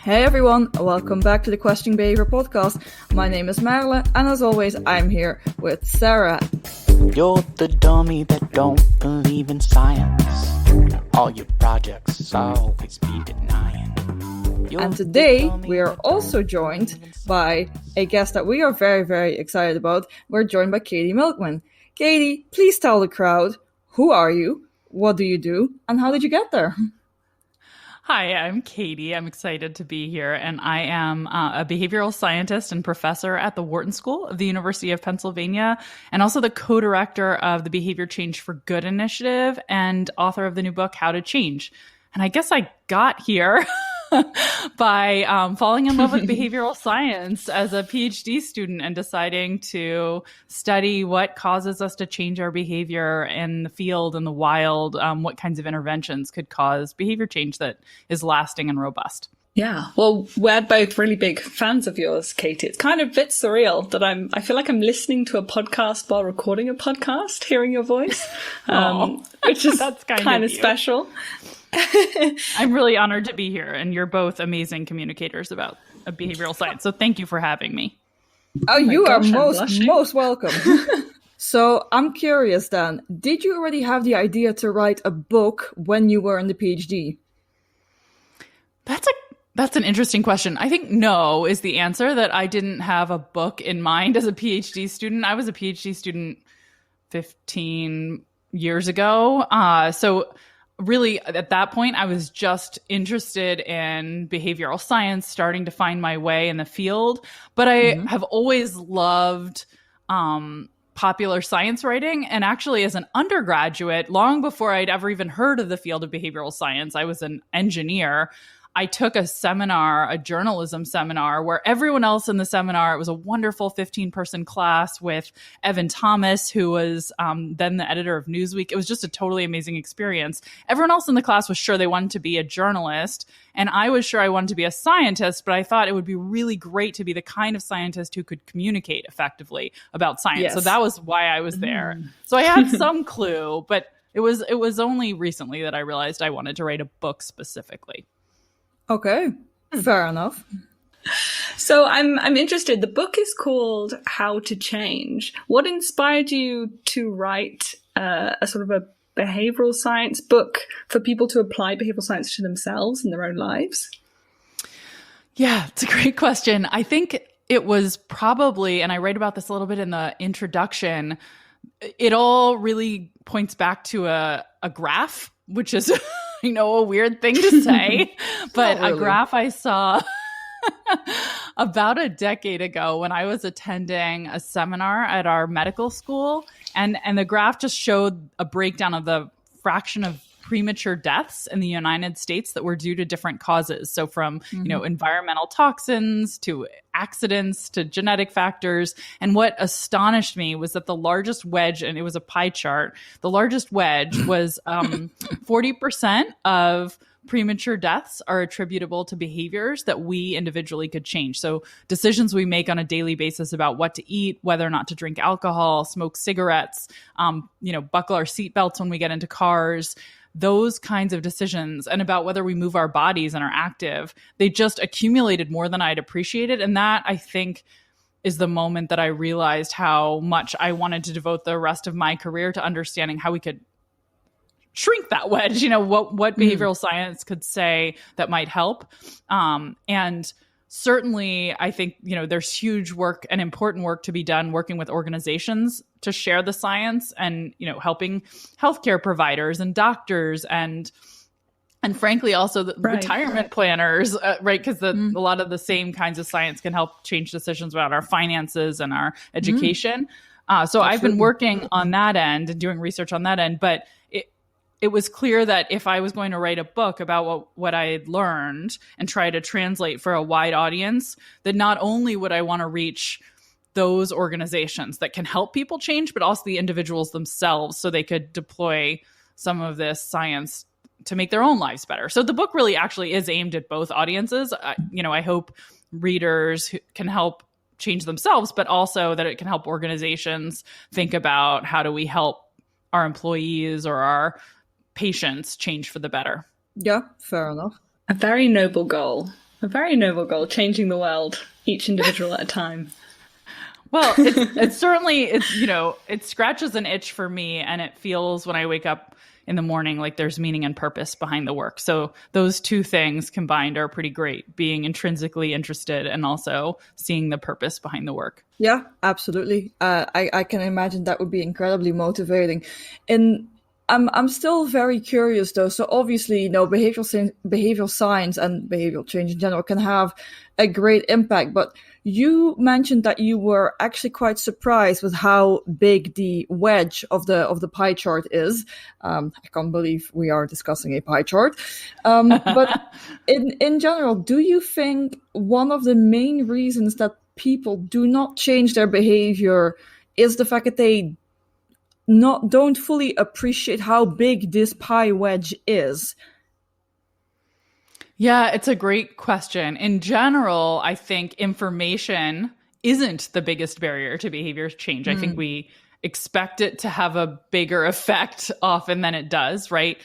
Hey everyone, welcome back to the Questioning Behaviour podcast. My name is Merle, and as always, I'm here with Sarah. You're the dummy that don't believe in science. All your projects always be denying. And today, we are also joined by a guest that we are very, very excited about. We're joined by Katy Milkman. Katy, please tell the crowd, who are you, what do you do, and how did you get there? Hi, I'm Katy. I'm excited to be here, and I am a behavioral scientist and professor at the Wharton School of the University of Pennsylvania, and also the co-director of the Behavior Change for Good initiative and author of the new book, How to Change. And I guess I got here by falling in love with behavioral science as a PhD student and deciding to study what causes us to change our behavior in the field, in the wild, what kinds of interventions could cause behavior change that is lasting and robust. Yeah, well, we're both really big fans of yours, Katy. It's kind of a bit surreal that I feel like I'm listening to a podcast while recording a podcast, hearing your voice, which is that's kind of special. I'm really honored to be here, and you're both amazing communicators about behavioral science. So thank you for having me. Oh, you are most welcome. So I'm curious then, did you already have the idea to write a book when you were in the PhD? That's an interesting question. I think no is the answer, that I didn't have a book in mind as a PhD student. I was a PhD student 15 years ago. So really, at that point, I was just interested in behavioral science, starting to find my way in the field. But I have always loved popular science writing. And actually, as an undergraduate, long before I'd ever even heard of the field of behavioral science, I was an engineer. I took a seminar, a journalism seminar, where everyone else in the seminar, it was a wonderful 15-person class with Evan Thomas, who was then the editor of Newsweek. It was just a totally amazing experience. Everyone else in the class was sure they wanted to be a journalist, and I was sure I wanted to be a scientist, but I thought it would be really great to be the kind of scientist who could communicate effectively about science. Yes. So that was why I was there. So I had some clue, but it was only recently that I realized I wanted to write a book specifically. Okay, fair enough. So I'm interested. The book is called How to Change. What inspired you to write a sort of a behavioral science book for people to apply behavioral science to themselves in their own lives? Yeah, it's a great question. I think it was probably, and I write about this a little bit in the introduction, it all really points back to a graph, which is a weird thing to say, but really. A graph I saw about a decade ago when I was attending a seminar at our medical school. And the graph just showed a breakdown of the fraction of premature deaths in the United States that were due to different causes. So from, environmental toxins to accidents to genetic factors. And what astonished me was that the largest wedge, and it was a pie chart, the largest wedge was 40% of premature deaths are attributable to behaviors that we individually could change. So decisions we make on a daily basis about what to eat, whether or not to drink alcohol, smoke cigarettes, buckle our seatbelts when we get into cars, those kinds of decisions, and about whether we move our bodies and are active, they just accumulated more than I'd appreciated. And that, I think, is the moment that I realized how much I wanted to devote the rest of my career to understanding how we could shrink that wedge, what behavioral science could say that might help. And certainly, I think, there's huge work and important work to be done working with organizations to share the science and, helping healthcare providers and doctors and frankly, also the retirement planners, right? Because a lot of the same kinds of science can help change decisions about our finances and our education. So I've been working on that end and doing research on that end, but it was clear that if I was going to write a book about what I had learned and try to translate for a wide audience, that not only would I want to reach those organizations that can help people change, but also the individuals themselves so they could deploy some of this science to make their own lives better. So the book really actually is aimed at both audiences. I hope readers who can help change themselves, but also that it can help organizations think about how do we help our employees or our patients change for the better. Yeah, fair enough. A very noble goal. A very noble goal, changing the world, each individual at a time. Well, it's certainly, it scratches an itch for me, and it feels when I wake up in the morning like there's meaning and purpose behind the work. So those two things combined are pretty great, being intrinsically interested and also seeing the purpose behind the work. Yeah, absolutely. I can imagine that would be incredibly motivating. And I'm still very curious though. So obviously, behavioral science and behavioral change in general can have a great impact, but you mentioned that you were actually quite surprised with how big the wedge of the pie chart is. I can't believe we are discussing a pie chart. But in general, do you think one of the main reasons that people do not change their behavior is the fact that they don't fully appreciate how big this pie wedge is? Yeah, it's a great question. In general, I think information isn't the biggest barrier to behavior change. I think we expect it to have a bigger effect often than it does, right?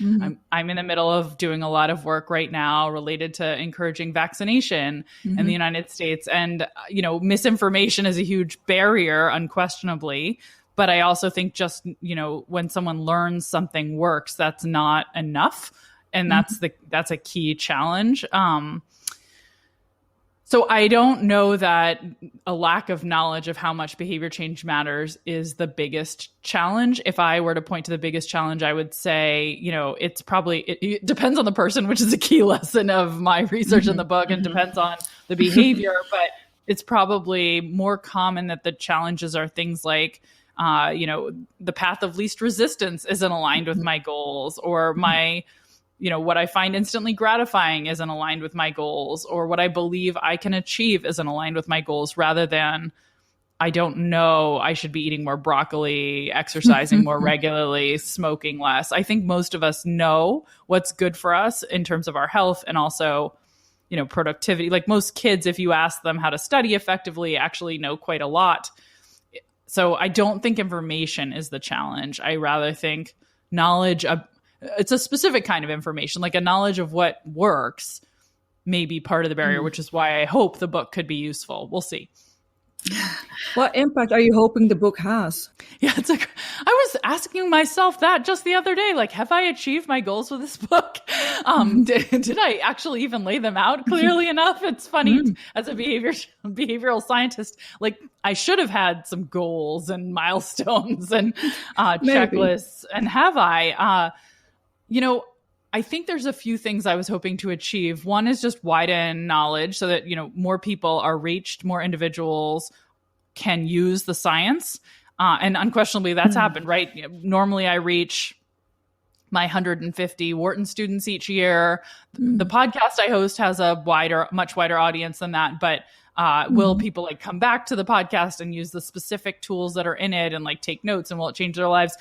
I'm in the middle of doing a lot of work right now related to encouraging vaccination in the United States. And, misinformation is a huge barrier, unquestionably. But I also think just, when someone learns something works, that's not enough. And that's a key challenge. So I don't know that a lack of knowledge of how much behavior change matters is the biggest challenge. If I were to point to the biggest challenge, I would say, it's probably, it depends on the person, which is a key lesson of my research in the book, and depends on the behavior. But it's probably more common that the challenges are things like, the path of least resistance isn't aligned with my goals, or my what I find instantly gratifying isn't aligned with my goals, or what I believe I can achieve isn't aligned with my goals, rather than I don't know, I should be eating more broccoli, exercising more regularly, smoking less. I think most of us know what's good for us in terms of our health and also, productivity. Like most kids, if you ask them how to study effectively, actually know quite a lot. So I don't think information is the challenge. I rather think knowledge of, it's a specific kind of information, like a knowledge of what works may be part of the barrier, which is why I hope the book could be useful. We'll see. What impact are you hoping the book has? Yeah, I was asking myself that just the other day, like, have I achieved my goals with this book? Did I actually even lay them out clearly enough? It's funny, as a behavioral scientist, like I should have had some goals and milestones and checklists. And have I? I think there's a few things I was hoping to achieve. One is just widen knowledge so that, more people are reached, more individuals can use the science. And unquestionably that's happened, right? Normally I reach my 150 Wharton students each year. The podcast I host has a much wider audience than that. But will people come back to the podcast and use the specific tools that are in it and take notes, and will it change their lives?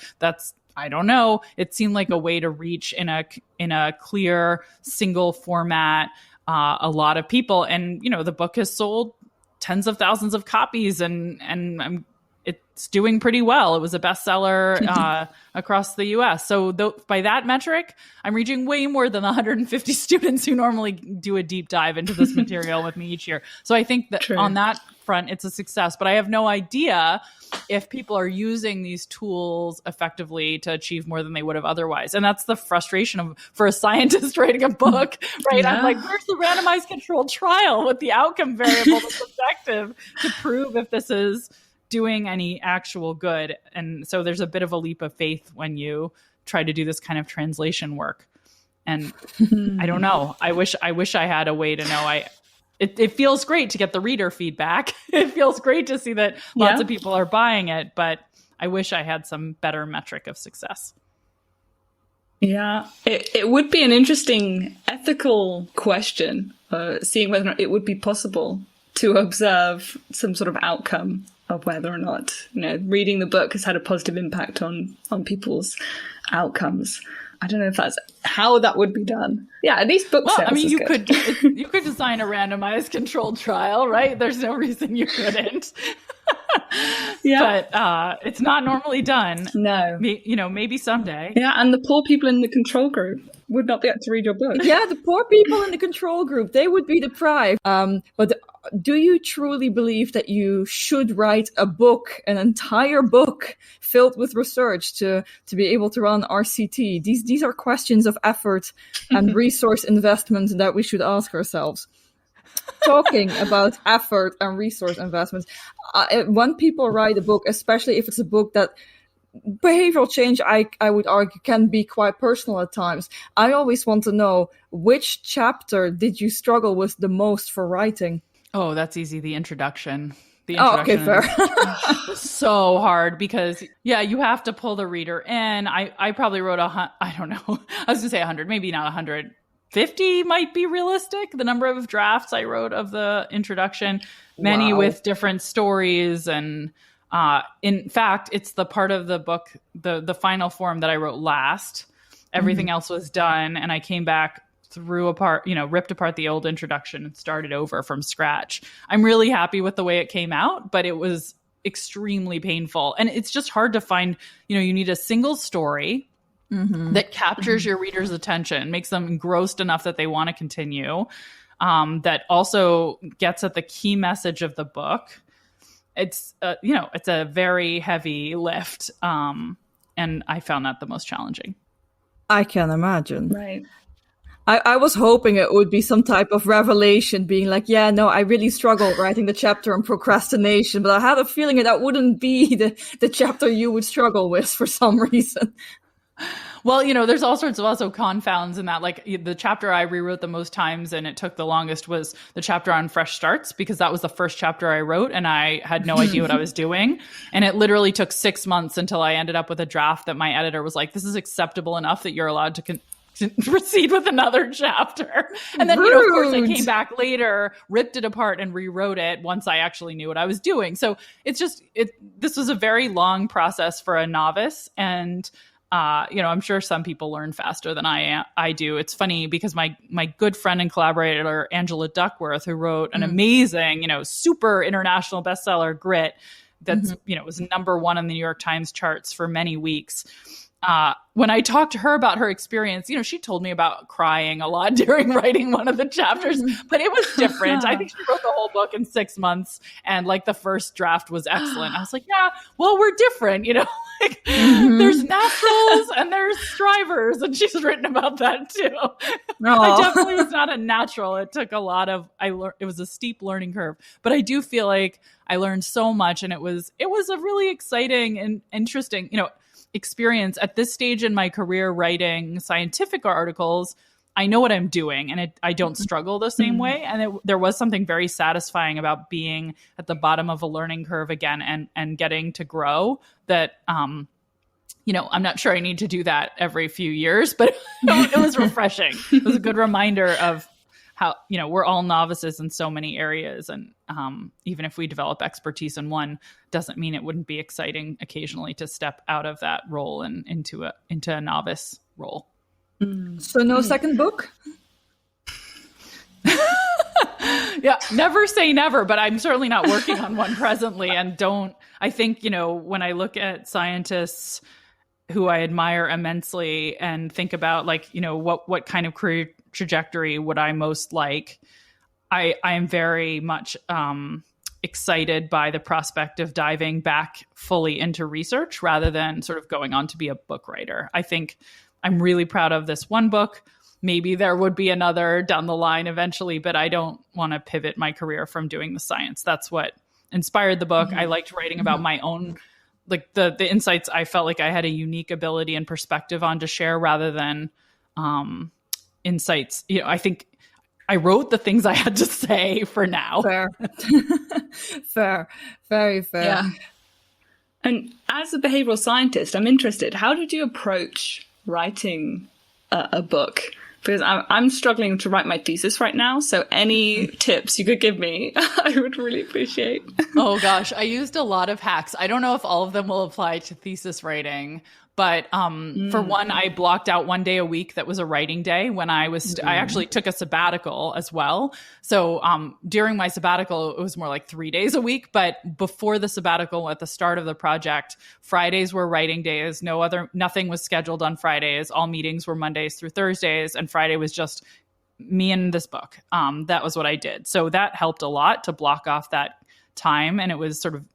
I don't know. It seemed like a way to reach in a clear single format a lot of people. And the book has sold tens of thousands of copies, and it's doing pretty well. It was a bestseller across the US. So by that metric, I'm reaching way more than the 150 students who normally do a deep dive into this material with me each year. So I think that on that front, it's a success. But I have no idea if people are using these tools effectively to achieve more than they would have otherwise. And that's the frustration for a scientist writing a book, right? Yeah. I'm like, where's the randomized controlled trial with the outcome variable that's objective to prove if this is doing any actual good? And so there's a bit of a leap of faith when you try to do this kind of translation work. And I don't know. I wish I had a way to know. It feels great to get the reader feedback. It feels great to see that lots of people are buying it, but I wish I had some better metric of success. Yeah, it would be an interesting ethical question, seeing whether or not it would be possible to observe some sort of outcome of whether or not, reading the book has had a positive impact on people's outcomes. I don't know if that's how that would be done. Yeah, at least book sales. I mean, you could design a randomized controlled trial, right? There's no reason you couldn't. But it's not normally done. No. Maybe someday. Yeah, and the poor people in the control group. would not be able to read your book. Yeah, the poor people in the control group, they would be deprived. But do you truly believe that you should write a book, an entire book filled with research to be able to run RCT? These are questions of effort and resource investment that we should ask ourselves. Talking about effort and resource investments, when people write a book, especially if it's a book that behavioral change, I would argue, can be quite personal at times. I always want to know, which chapter did you struggle with the most for writing? Oh, that's easy. The introduction. Okay, fair. Was so hard because, you have to pull the reader in. I probably wrote I don't know. I was going to say 100, maybe not 150 might be realistic. The number of drafts I wrote of the introduction, many with different stories. And in fact, it's the part of the book, the final form that I wrote last. Everything else was done. And I came back, ripped apart the old introduction and started over from scratch. I'm really happy with the way it came out, but it was extremely painful. And it's just hard to find, you need a single story that captures your reader's attention, makes them engrossed enough that they want to continue, that also gets at the key message of the book. It's, it's a very heavy lift. And I found that the most challenging. I can imagine. Right. I was hoping it would be some type of revelation, being like, I really struggled writing the chapter on procrastination, but I had a feeling that wouldn't be the chapter you would struggle with for some reason. Well, there's all sorts of also confounds in that. Like the chapter I rewrote the most times and it took the longest was the chapter on fresh starts, because that was the first chapter I wrote and I had no idea what I was doing. And it literally took 6 months until I ended up with a draft that my editor was like, this is acceptable enough that you're allowed to proceed with another chapter. And then, of course, I came back later, ripped it apart and rewrote it once I actually knew what I was doing. So it's just, this was a very long process for a novice. And, I'm sure some people learn faster than I do. It's funny because my good friend and collaborator, Angela Duckworth, who wrote an amazing, super international bestseller, Grit, that's, was #1 in the New York Times charts for many weeks. When I talked to her about her experience, she told me about crying a lot during writing one of the chapters, but it was different. I think she wrote the whole book in 6 months and the first draft was excellent. I was like, well, we're different, there's naturals and there's strivers, and she's written about that too. I definitely was not a natural. It took a lot of, it was a steep learning curve, but I do feel like I learned so much, and it was a really exciting and interesting, experience at this stage in my career writing scientific articles. I know what I'm doing, and I don't struggle the same way. And there was something very satisfying about being at the bottom of a learning curve again and getting to grow that, I'm not sure I need to do that every few years, but it was refreshing. It was a good reminder of how, we're all novices in so many areas. And even if we develop expertise in one, doesn't mean it wouldn't be exciting occasionally to step out of that role and into a novice role. So no second book? Yeah, never say never, but I'm certainly not working on one presently. And I think, when I look at scientists who I admire immensely and think about what kind of career trajectory would I most like, I am very much excited by the prospect of diving back fully into research rather than sort of going on to be a book writer. I think I'm really proud of this one book. Maybe there would be another down the line eventually, but I don't want to pivot my career from doing the science. That's what inspired the book. I liked writing about my own, the insights I felt like I had a unique ability and perspective on to share rather than insights. I think I wrote the things I had to say for now. Fair. Fair. Very fair. Yeah. And as a behavioral scientist, I'm interested, how did you approach writing a book? Because I'm struggling to write my thesis right now. So any tips you could give me, I would really appreciate. Oh gosh, I used a lot of hacks. I don't know if all of them will apply to thesis writing, But for one, I blocked out one day a week that was a writing day when I actually took a sabbatical as well. So during my sabbatical, it was more like 3 days a week. But before the sabbatical, at the start of the project, Fridays were writing days. Nothing was scheduled on Fridays. All meetings were Mondays through Thursdays. And Friday was just me and this book. That was what I did. So that helped a lot to block off that time. And it was sort of,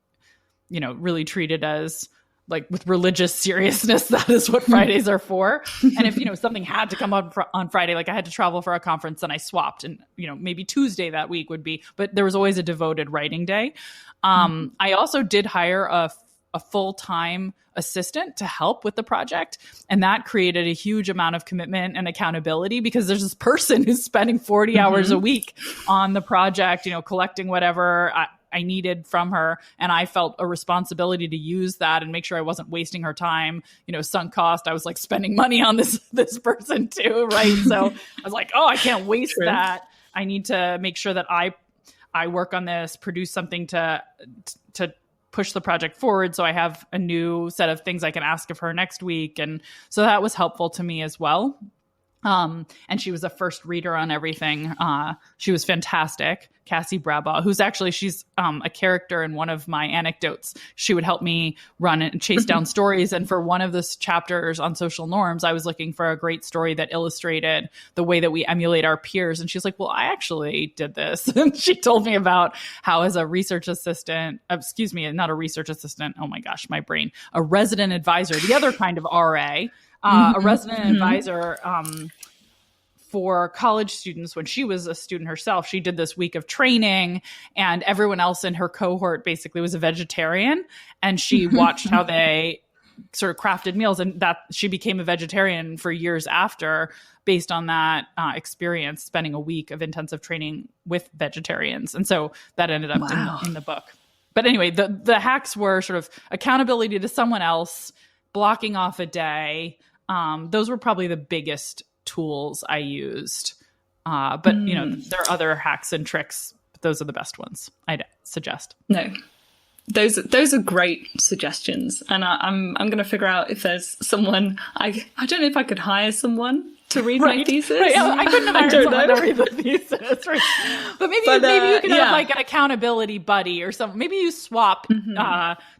really treated as like with religious seriousness. That is what Fridays are for. And if, something had to come up on Friday, like I had to travel for a conference, then I swapped, and, maybe Tuesday that week would be, but there was always a devoted writing day. I also did hire a full-time assistant to help with the project. And that created a huge amount of commitment and accountability, because there's this person who's spending 40 hours a week on the project, collecting whatever I needed from her. And I felt a responsibility to use that and make sure I wasn't wasting her time, sunk cost. I was like spending money on this person too. Right. So I was like, oh, I can't waste that. I need to make sure that I work on this, produce something to push the project forward. So I have a new set of things I can ask of her next week. And so that was helpful to me as well. And she was a first reader on everything. She was fantastic. Cassie Brabaugh, she's a character in one of my anecdotes. She would help me run and chase down stories. And for one of the chapters on social norms, I was looking for a great story that illustrated the way that we emulate our peers. And she's like, well, I actually did this. And she told me about how, as a research assistant, not a research assistant. Oh my gosh, my brain, a resident advisor, the other kind of RA, a resident advisor, for college students. When she was a student herself, she did this week of training, and everyone else in her cohort basically was a vegetarian. And she watched how they sort of crafted meals, and that she became a vegetarian for years after, based on that experience, spending a week of intensive training with vegetarians. And so that ended up in the book. But anyway, the hacks were sort of accountability to someone else, blocking off a day. Those were probably the biggest tools I used. But there are other hacks and tricks, but those are the best ones I'd suggest. No, those are great suggestions. And I'm going to figure out if there's someone, I don't know if I could hire someone to read my thesis. Right. I couldn't have hired someone to read the thesis. Right. But maybe you could have like an accountability buddy or something. Maybe you swap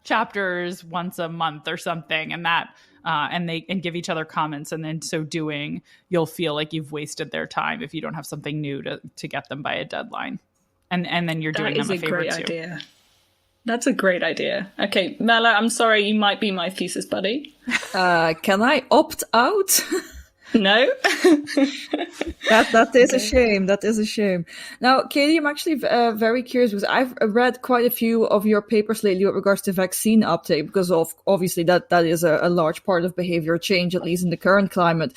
chapters once a month or something, and that and give each other comments, and then so doing, you'll feel like you've wasted their time if you don't have something new to get them by a deadline, and then you're doing them a favor too. That is a great idea. That's a great idea. Okay, Merle, I'm sorry, you might be my thesis buddy. Can I opt out? No. That is a shame. That is a shame. Now, Katy, I'm actually very curious, because I've read quite a few of your papers lately with regards to vaccine uptake, because obviously that is a large part of behavior change, at least in the current climate.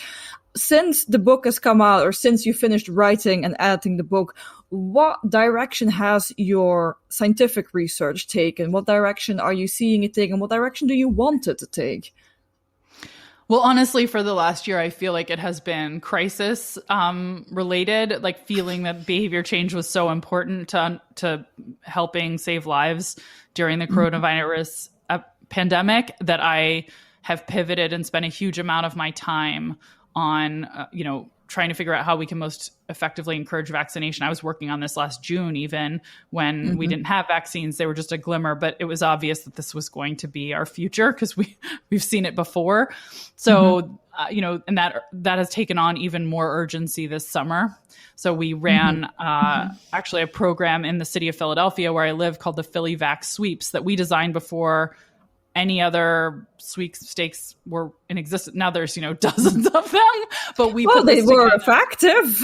Since the book has come out, or since you finished writing and editing the book, what direction has your scientific research taken? What direction are you seeing it take, and what direction do you want it to take? Well, honestly, for the last year, I feel like it has been crisis related, like feeling that behavior change was so important to helping save lives during the coronavirus pandemic, that I have pivoted and spent a huge amount of my time on, trying to figure out how we can most effectively encourage vaccination. I was working on this last June, even when we didn't have vaccines. They were just a glimmer, but it was obvious that this was going to be our future, because we've seen it before. So, and that has taken on even more urgency this summer. So we ran actually a program in the city of Philadelphia, where I live, called the Philly Vac Sweeps, that we designed before any other sweepstakes were in existence. Now there's, dozens of them, but they were effective.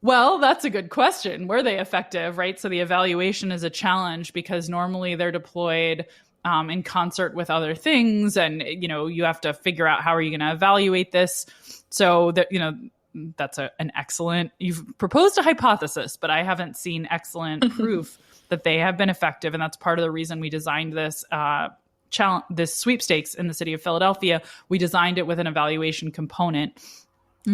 Well, that's a good question. Were they effective, right? So the evaluation is a challenge, because normally they're deployed in concert with other things, and you have to figure out how are you going to evaluate this. So that that's an excellent. You've proposed a hypothesis, but I haven't seen excellent proof that they have been effective, and that's part of the reason we designed this this sweepstakes in the city of Philadelphia. We designed it with an evaluation component.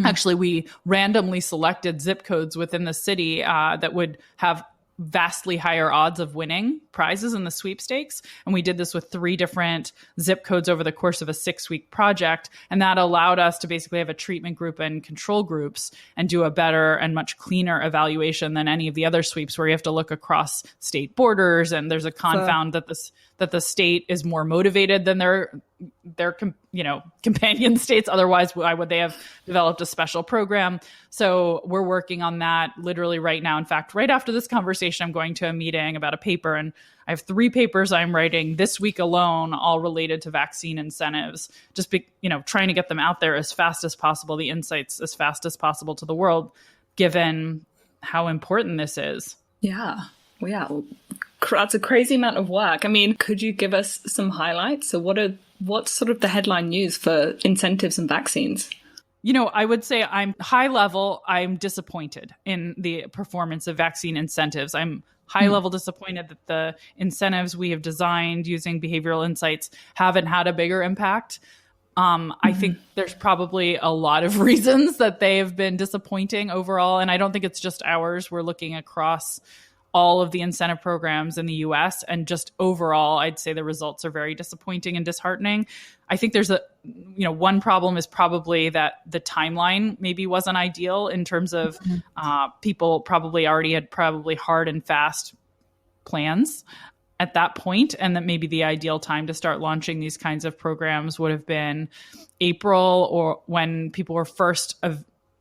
Actually, we randomly selected zip codes within the city that would have vastly higher odds of winning prizes in the sweepstakes. And we did this with 3 different zip codes over the course of a 6-week project. And that allowed us to basically have a treatment group and control groups and do a better and much cleaner evaluation than any of the other sweeps, where you have to look across state borders. And there's a confound that the state is more motivated than their companion states. Otherwise, why would they have developed a special program? So we're working on that literally right now. In fact, right after this conversation, I'm going to a meeting about a paper, and I have 3 papers I'm writing this week alone, all related to vaccine incentives, just trying to get them out there as fast as possible, the insights as fast as possible to the world, given how important this is. Yeah. Well, yeah. That's a crazy amount of work. I mean, could you give us some highlights? So what's sort of the headline news for incentives and vaccines? I would say I'm high level. I'm disappointed in the performance of vaccine incentives. I'm high level disappointed that the incentives we have designed using behavioral insights haven't had a bigger impact. I think there's probably a lot of reasons that they have been disappointing overall. And I don't think it's just ours. We're looking across all of the incentive programs in the US, and just overall, I'd say the results are very disappointing and disheartening. I think there's one problem is probably that the timeline maybe wasn't ideal in terms of people probably already had hard and fast plans at that point, and that maybe the ideal time to start launching these kinds of programs would have been April, or when people were first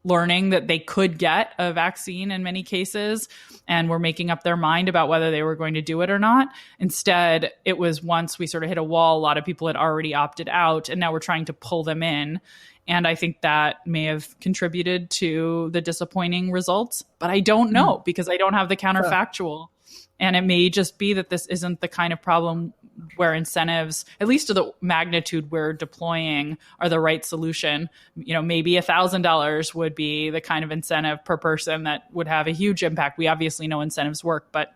learning that they could get a vaccine in many cases and were making up their mind about whether they were going to do it or not. Instead, it was once we sort of hit a wall, a lot of people had already opted out, and now we're trying to pull them in. And I think that may have contributed to the disappointing results, but I don't know because I don't have the counterfactual. And it may just be that this isn't the kind of problem where incentives, at least to the magnitude we're deploying, are the right solution. Maybe $1,000 would be the kind of incentive per person that would have a huge impact. We obviously know incentives work, but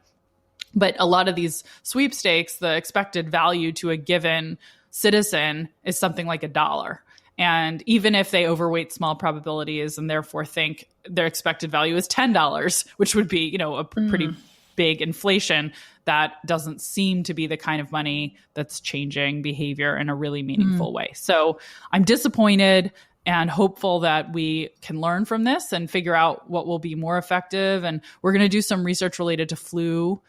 a lot of these sweepstakes, the expected value to a given citizen is something like $1. And even if they overweight small probabilities and therefore think their expected value is $10, which would be, a pretty big inflation, that doesn't seem to be the kind of money that's changing behavior in a really meaningful way. So I'm disappointed and hopeful that we can learn from this and figure out what will be more effective. And we're going to do some research related to flu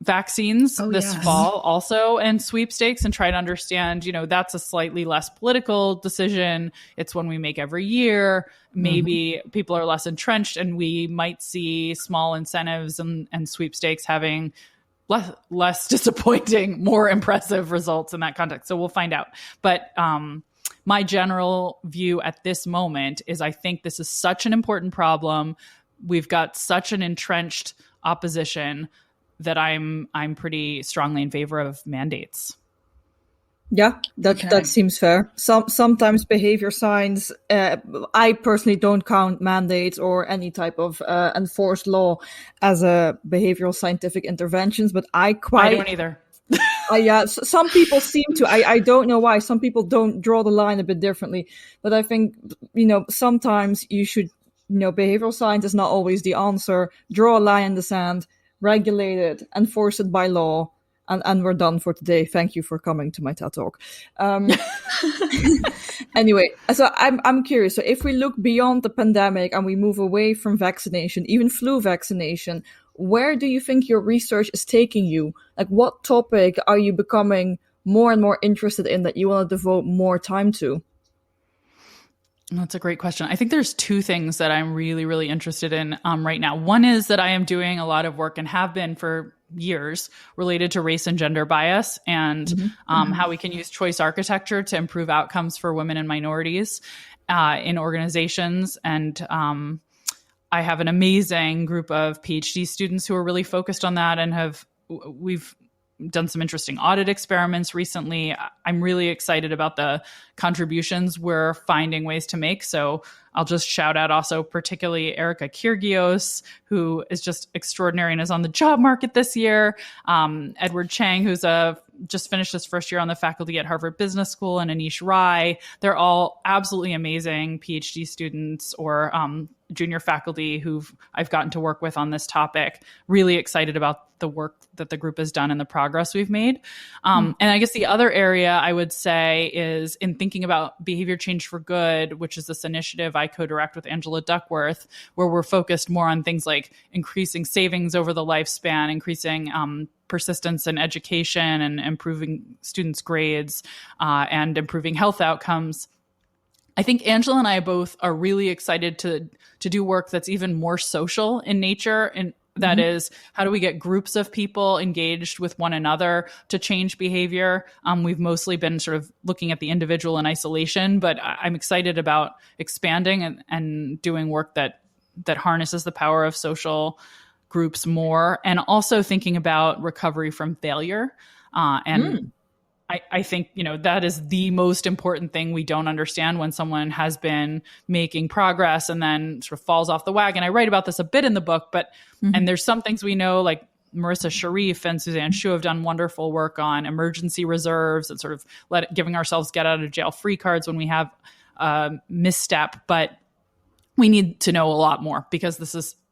vaccines this fall also, and sweepstakes, and try to understand, that's a slightly less political decision. It's one we make every year. Maybe people are less entrenched, and we might see small incentives and sweepstakes having less disappointing, more impressive results in that context. So we'll find out. But my general view at this moment is I think this is such an important problem. We've got such an entrenched opposition that I'm pretty strongly in favor of mandates. Yeah, that seems fair. Sometimes behavior science, I personally don't count mandates or any type of enforced law as a behavioral scientific interventions, but I don't either. Some people seem to. I don't know why. Some people don't draw the line a bit differently, but I think sometimes you should. Behavioral science is not always the answer. Draw a line in the sand, regulate it, enforce it by law, and we're done for today. Thank you for coming to my TED Talk. Anyway, so I'm curious. So if we look beyond the pandemic and we move away from vaccination, even flu vaccination, where do you think your research is taking you? Like, what topic are you becoming more and more interested in that you want to devote more time to? That's a great question. I think there's 2 things that I'm really, really interested in right now. One is that I am doing a lot of work, and have been for years, related to race and gender bias, and how we can use choice architecture to improve outcomes for women and minorities in organizations. And I have an amazing group of PhD students who are really focused on that, and we've done some interesting audit experiments recently. I'm really excited about the contributions we're finding ways to make. So I'll just shout out also particularly Erica Kyrgios, who is just extraordinary and is on the job market this year. Edward Chang, who's a just finished his first year on the faculty at Harvard Business School, and Anish Rai. They're all absolutely amazing PhD students or junior faculty who I've gotten to work with on this topic. Really excited about the work that the group has done and the progress we've made. And I guess the other area I would say is in thinking about behavior change for good, which is this initiative I co-direct with Angela Duckworth, where we're focused more on things like increasing savings over the lifespan, increasing persistence in education and improving students' grades and improving health outcomes. I think Angela and I both are really excited to do work that's even more social in nature. And that is, how do we get groups of people engaged with one another to change behavior? We've mostly been sort of looking at the individual in isolation, but I'm excited about expanding and doing work that harnesses the power of social groups more, and also thinking about recovery from failure. I think, that is the most important thing we don't understand when someone has been making progress and then sort of falls off the wagon. I write about this a bit in the book, but and there's some things we know, like Marissa Sharif and Suzanne Shu have done wonderful work on emergency reserves and sort of giving ourselves get out of jail free cards when we have a misstep. But we need to know a lot more, because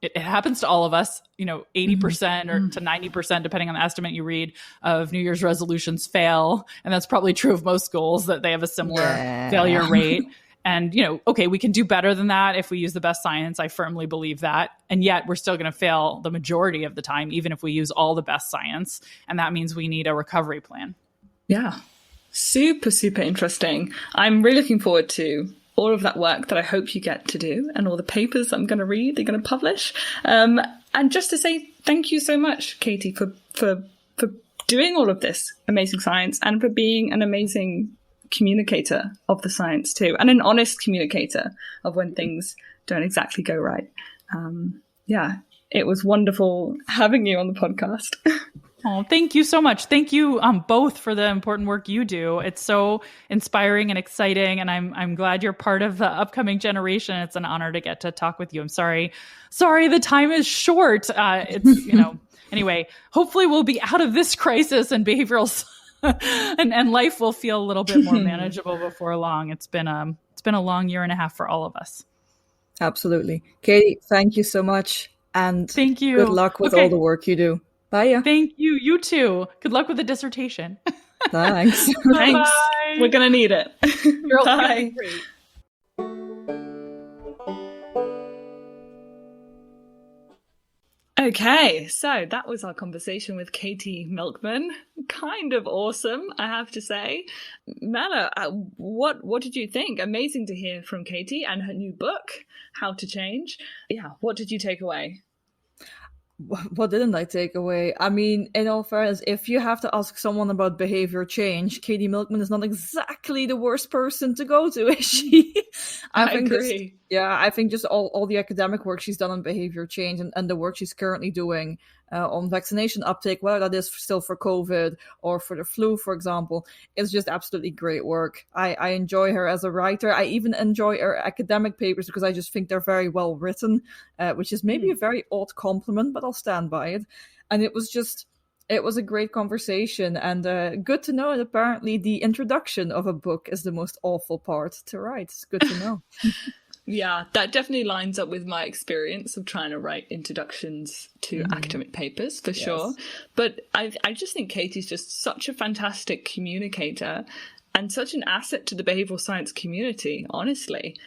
it happens to all of us, 80% or to 90%, depending on the estimate you read, of New Year's resolutions fail. And that's probably true of most goals, that they have a similar failure rate. And, okay, we can do better than that if we use the best science. I firmly believe that. And yet we're still going to fail the majority of the time, even if we use all the best science. And that means we need a recovery plan. Yeah. Super, super interesting. I'm really looking forward to all of that work that I hope you get to do, and all the papers I'm going to read, they're going to publish. And just to say thank you so much, Katy, for doing all of this amazing science, and for being an amazing communicator of the science too, and an honest communicator of when things don't exactly go right. It was wonderful having you on the podcast. Oh, thank you so much. Thank you both for the important work you do. It's so inspiring and exciting, and I'm glad you're part of the upcoming generation. It's an honor to get to talk with you. I'm sorry the time is short. Anyway, hopefully we'll be out of this crisis, and behavioral and life will feel a little bit more manageable before long. It's been a long year and a half for all of us. Absolutely. Katy, thank you so much. And thank you. Good luck with all the work you do. Bye. Thank you. You too. Good luck with the dissertation. Thanks. Thanks. We're going to need it. Bye. Okay, so that was our conversation with Katy Milkman. Kind of awesome, I have to say. Merle, what did you think? Amazing to hear from Katy and her new book, How to Change. Yeah, what did you take away? What didn't I take away? I mean, in all fairness, if you have to ask someone about behavior change, Katy Milkman is not exactly the worst person to go to, is she? I agree. I think just all the academic work she's done on behavior change and the work she's currently doing on vaccination uptake, whether that is still for COVID or for the flu, for example, is just absolutely great work. I enjoy her as a writer. I even enjoy her academic papers because I just think they're very well written, which is maybe a very odd compliment, but I'll stand by it. And it was a great conversation, and good to know that apparently the introduction of a book is the most awful part to write. It's good to know. Yeah, that definitely lines up with my experience of trying to write introductions to academic papers, for sure. But I just think Katy's just such a fantastic communicator and such an asset to the behavioral science community, honestly.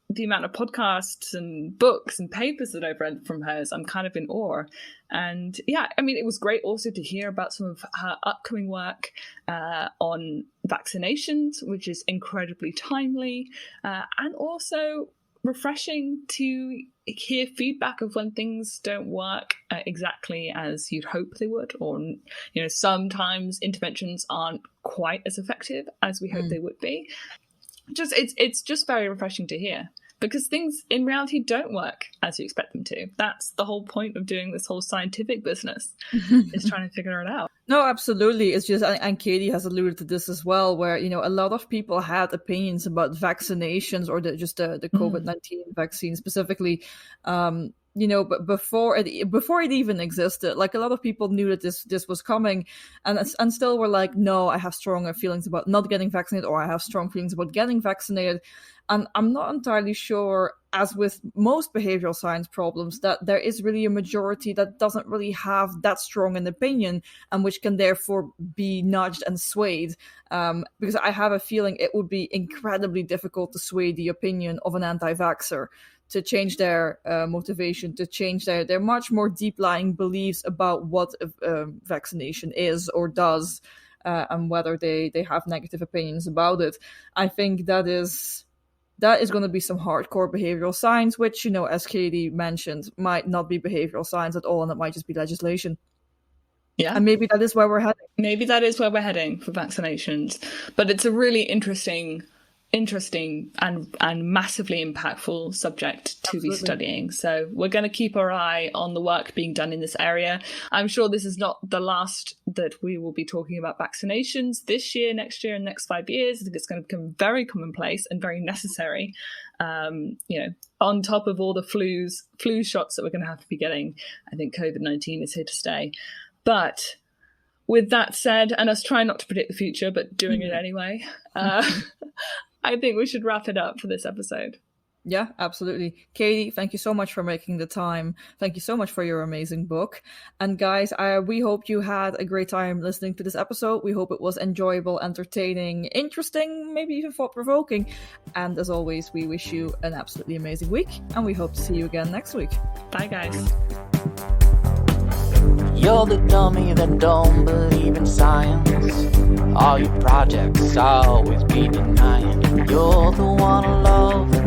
The amount of podcasts and books and papers that I've read from hers, I'm kind of in awe. And yeah, I mean, it was great also to hear about some of her upcoming work on vaccinations, which is incredibly timely, and also refreshing to hear feedback of when things don't work exactly as you'd hope they would, or sometimes interventions aren't quite as effective as we hope they would be. It's just very refreshing to hear, because things in reality don't work as you expect them to. That's the whole point of doing this whole scientific business, is trying to figure it out. No, absolutely. It's just, and Katy has alluded to this as well, where, a lot of people had opinions about vaccinations or the COVID-19 vaccine specifically, but before it even existed, like a lot of people knew that this was coming, and still were like, no, I have stronger feelings about not getting vaccinated, or I have strong feelings about getting vaccinated. And I'm not entirely sure, as with most behavioral science problems, that there is really a majority that doesn't really have that strong an opinion, and which can therefore be nudged and swayed. Because I have a feeling it would be incredibly difficult to sway the opinion of an anti-vaxxer, to change their motivation, to change their much more deep-lying beliefs about what vaccination is or does, and whether they have negative opinions about it. I think that is going to be some hardcore behavioral science, which, as Katy mentioned, might not be behavioral science at all, and it might just be legislation. Yeah. And maybe that is where we're heading. Maybe that is where we're heading for vaccinations. But it's a really interesting and massively impactful subject to be studying. So we're going to keep our eye on the work being done in this area. I'm sure this is not the last that we will be talking about vaccinations this year, next year, and next 5 years. I think it's going to become very commonplace and very necessary. On top of all the flu shots that we're going to have to be getting, I think COVID-19 is here to stay. But with that said, and us trying not to predict the future, but doing it anyway, I think we should wrap it up for this episode. Yeah, absolutely. Katy, thank you so much for making the time. Thank you so much for your amazing book. And guys, we hope you had a great time listening to this episode. We hope it was enjoyable, entertaining, interesting, maybe even thought-provoking. And as always, we wish you an absolutely amazing week, and we hope to see you again next week. Bye, guys. You're the dummy that don't believe in science. All your projects always be denying. You're the one I love.